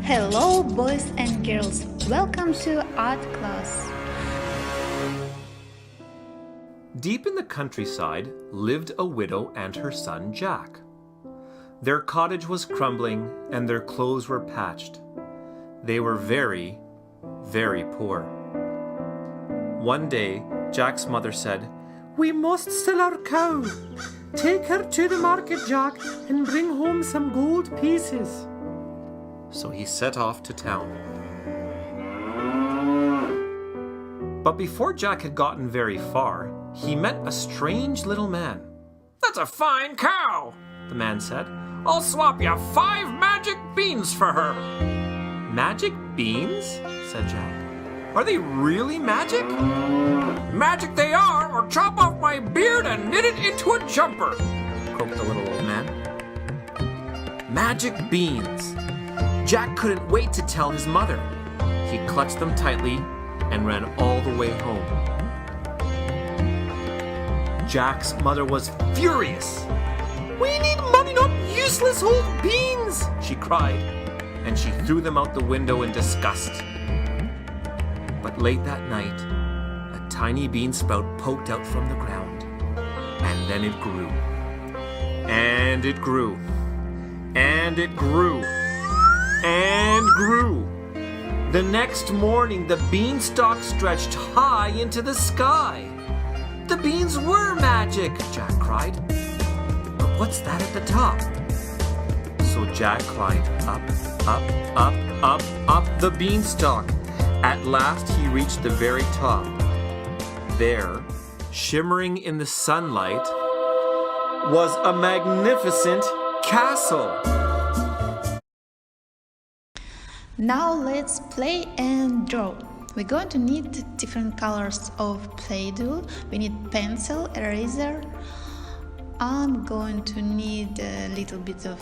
Hello, boys and girls. Welcome to art class. Deep in the countryside lived a widow and her son Jack. Their cottage was crumbling and their clothes were patched. They were very, very poor. One day, Jack's mother said, "We must sell our cow. Take her to the market, Jack, and bring home some gold pieces." So he set off to town. But before Jack had gotten very far, he met a strange little man. "That's a fine cow," the man said. "I'll swap you 5 magic beans for her." "Magic beans?" said Jack. "Are they really magic?" "Magic they are, or chop off my beard and knit it into a jumper," croaked the little old man. Magic beans! Jack couldn't wait to tell his mother. He clutched them tightly and ran all the way home. Jack's mother was furious. "We need money, not useless old beans!" she cried, and she threw them out the window in disgust. But late that night, a tiny bean sprout poked out from the ground, and then it grew. And it grew. And it grew. And grew. The next morning, the beanstalk stretched high into the sky. "The beans were magic!" Jack cried. "But what's that at the top?" So Jack climbed up, up, up, up, up the beanstalk. At last he reached the very top. There, shimmering in the sunlight, was a magnificent castle. Now let's play and draw. We're going to need different colors of Play-Doh. We need pencil, eraser. I'm going to need a little bit of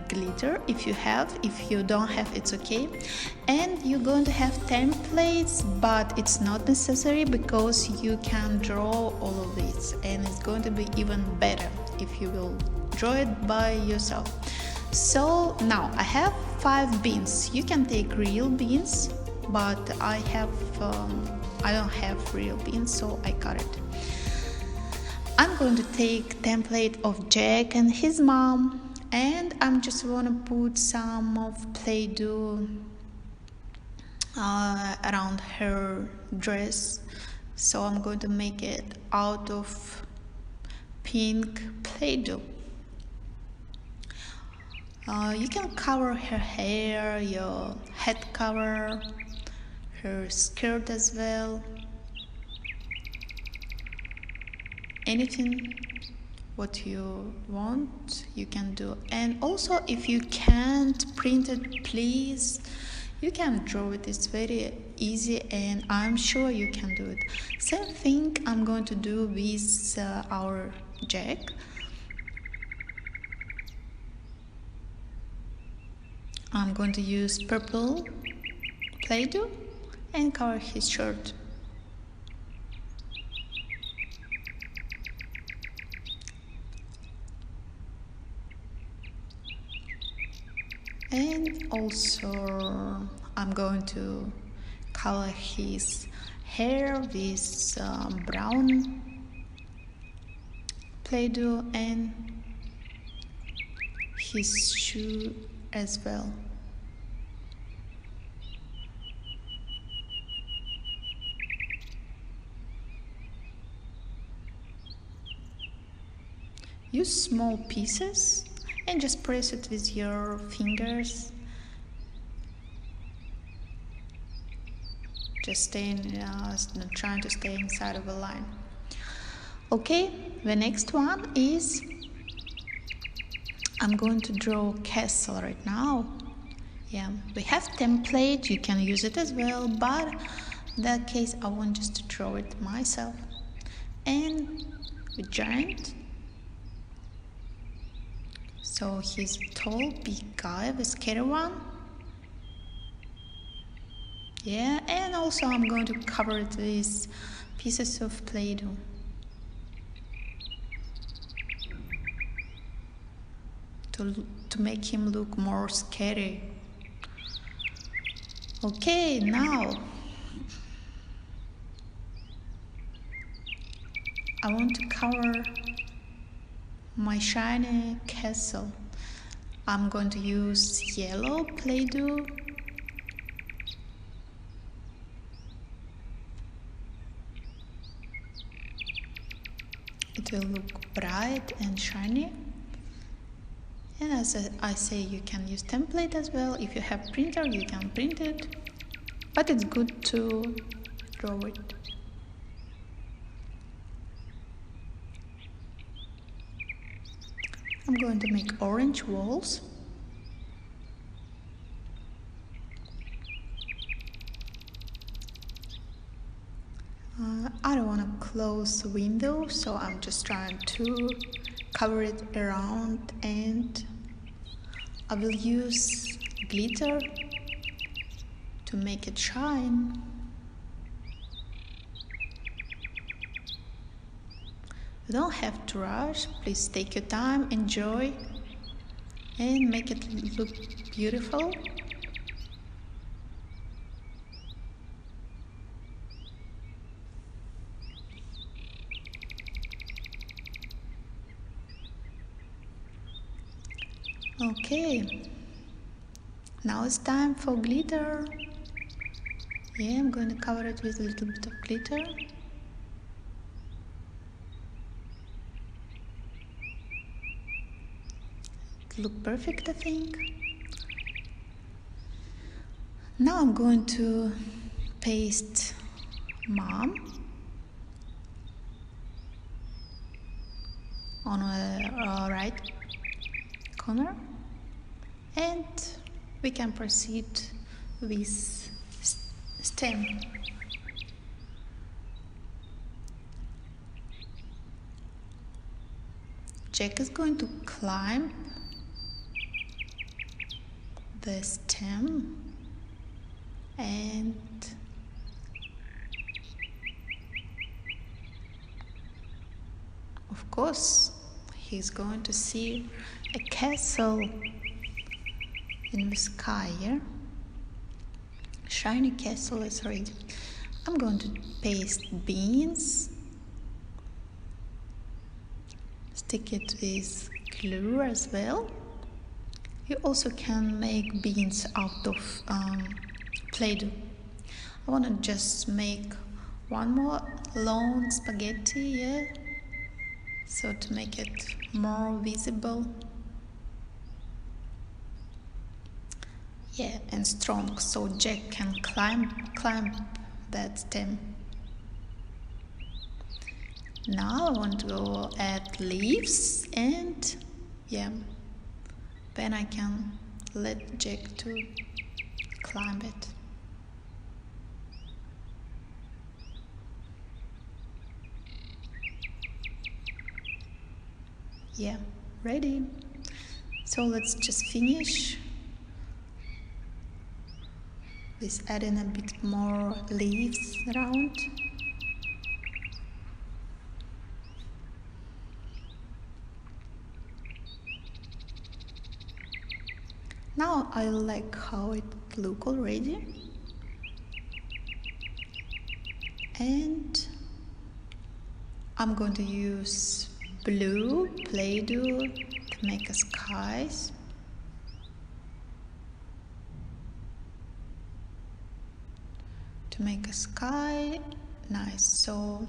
glitter if you have. If you don't have, it's okay. And you're going to have templates, but it's not necessary because you can draw all of this, and it's going to be even better if you will draw it by yourself. So now I have 5 beans. You can take real beans, but I don't have real beans, so I cut it. I'm going to take template of Jack and his mom, and I'm just want to put some of Play-Doh around her dress. So I'm going to make it out of pink Play-Doh. You can cover her hair, your head cover, her skirt as well. Anything what you want, you can do. And also, if you can't print it, please, you can draw it. It's very easy, and I'm sure you can do it. Same thing I'm going to do with our Jack. I'm going to use purple Play-Doh and cover his shirt. And also I'm going to color his hair with brown Play-Doh and his shoe as well. Use small pieces and just press it with your fingers. Just trying to stay inside of a line. Okay, the next one is I'm going to draw castle right now. Yeah, we have template, you can use it as well, but in that case I want just to draw it myself. And with giant. So he's a tall, big guy, the scary one. Yeah, and also I'm going to cover it with pieces of Play-Doh. To make him look more scary. Okay, now I want to cover my shiny castle. I'm going to use yellow Play-Doh. It will look bright and shiny. And as I say, you can use template as well. If you have printer, you can print it. But it's good to draw it. I'm going to make orange walls. I don't want to close the window, so I'm just trying to cover it around, and I will use glitter to make it shine. You don't have to rush, please take your time, enjoy, and make it look beautiful. Okay, now it's time for glitter. Yeah, I'm going to cover it with a little bit of glitter. It looks perfect, I think. Now I'm going to paste Mom on the right corner, and we can proceed with stem. Jack is going to climb the stem, and of course he's going to see a castle in the sky. Yeah? Shiny castle is ready. I'm going to paste beans, stick it with glue as well. You also can make beans out of Play-Doh. I want to just make one more long spaghetti, yeah, so to make it more visible. Yeah, and strong, so Jack can climb that stem. Now I want to go add leaves, and yeah, then I can let Jack to climb it. Yeah, ready. So let's just finish with adding a bit more leaves around. Now I like how it looks already, and I'm going to use blue Play-Doh to make a skies. To make a sky nice, so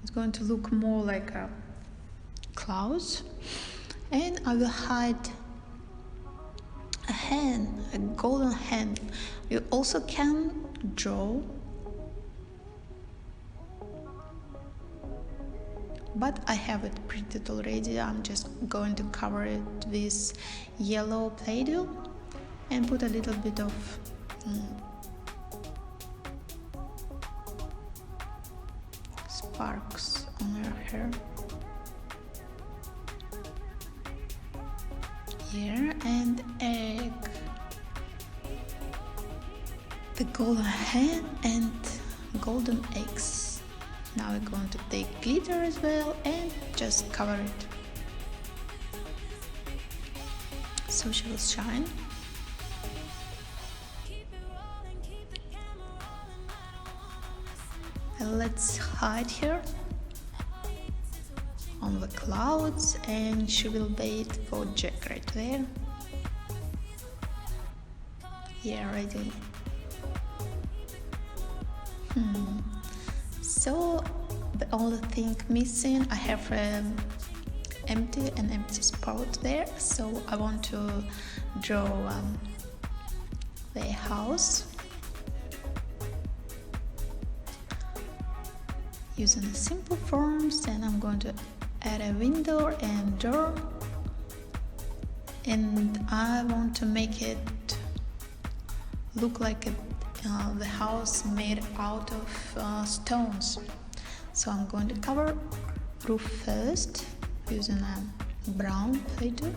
it's going to look more like a clouds, and I will hide a hand, a golden hand. You also can draw, but I have it printed already. I'm just going to cover it with yellow Play-Doh and put a little bit of sparks on her hair. Here, and egg. The golden hen and golden eggs. Now we're going to take glitter as well and just cover it, so she will shine. Let's hide here on the clouds, and she will wait for Jack right there. Yeah, ready. So the only thing missing, I have an empty spot there, so I want to draw the house using simple forms, and I'm going to add a window and door, and I want to make it look like the house made out of stones. So I'm going to cover roof first using a brown Play-Doh.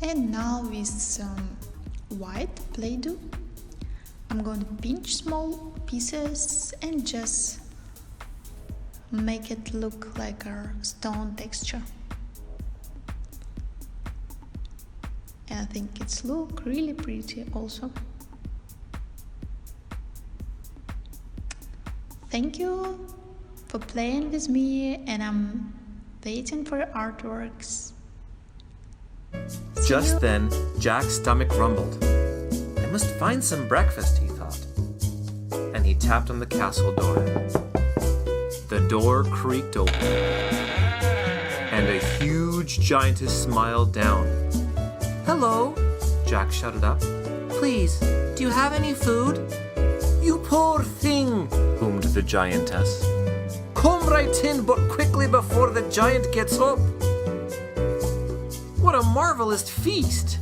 And now with some white Play-Doh, I'm going to pinch small pieces and just make it look like a stone texture. And I think it's look really pretty also. Thank you for playing with me, and I'm waiting for your artworks. Just then, Jack's stomach rumbled. I must find some breakfast, he thought. And he tapped on the castle door. The door creaked open, and a huge giantess smiled down. "Hello," Jack shouted up. "Please, do you have any food?" "You poor thing," boomed the giantess. "Come right in, but quickly before the giant gets up." What a marvelous feast!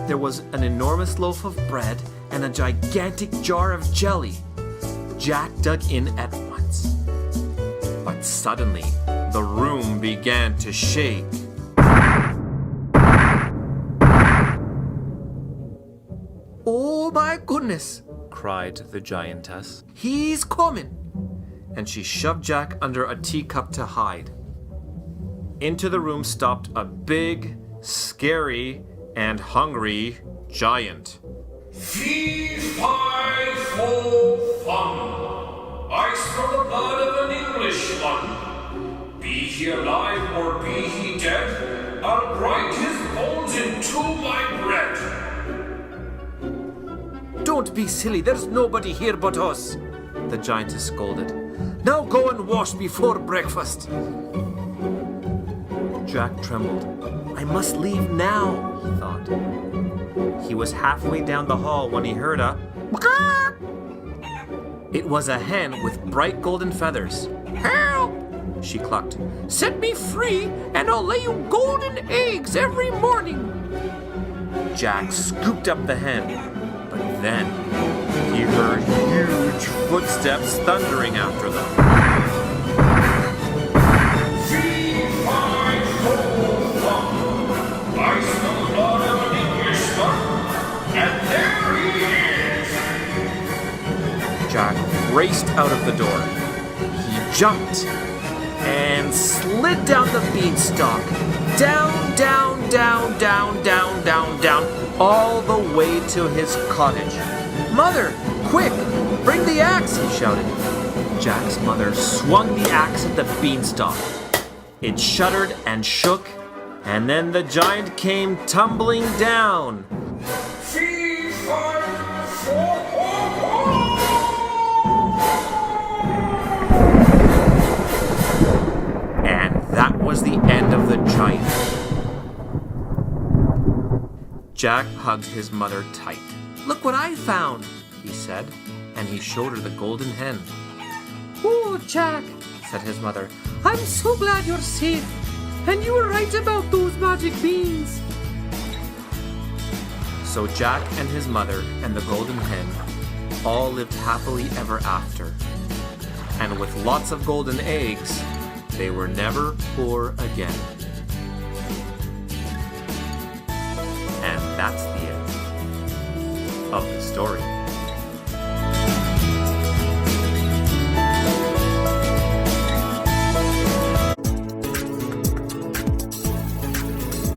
There was an enormous loaf of bread and a gigantic jar of jelly. Jack dug in at once. But suddenly, the room began to shake. "Oh my goodness!" cried the giantess. "He's coming!" And she shoved Jack under a teacup to hide. Into the room stopped a big, scary, and hungry giant. Fee, fi, fo, fum. I smell the blood of an Englishman. Be he alive or be he dead, I'll grind his bones into my bread. "Don't be silly, there's nobody here but us," the giantess scolded. "Now go and wash before breakfast." Jack trembled. I must leave now, he thought. He was halfway down the hall when he heard a "Quack!" It was a hen with bright golden feathers. "Help!" she clucked. "Set me free and I'll lay you golden eggs every morning." Jack scooped up the hen, but then he heard huge footsteps thundering after them. I smell the blood of an Englishman, and there he is. Jack raced out of the door. He jumped and slid down the beanstalk. Down, down, down, down, down, down, down, all the way to his cottage. "Mother, quick, bring the axe," he shouted. Jack's mother swung the axe at the beanstalk. It shuddered and shook, and then the giant came tumbling down. Fee, fi, fo, ho, And that was the end of the giant. Jack hugged his mother tight. "Look what I found," he said, and he showed her the golden hen. "Oh, Jack," said his mother, "I'm so glad you're safe, and you were right about those magic beans." So Jack and his mother and the golden hen all lived happily ever after. And with lots of golden eggs, they were never poor again. And that's the end of the story.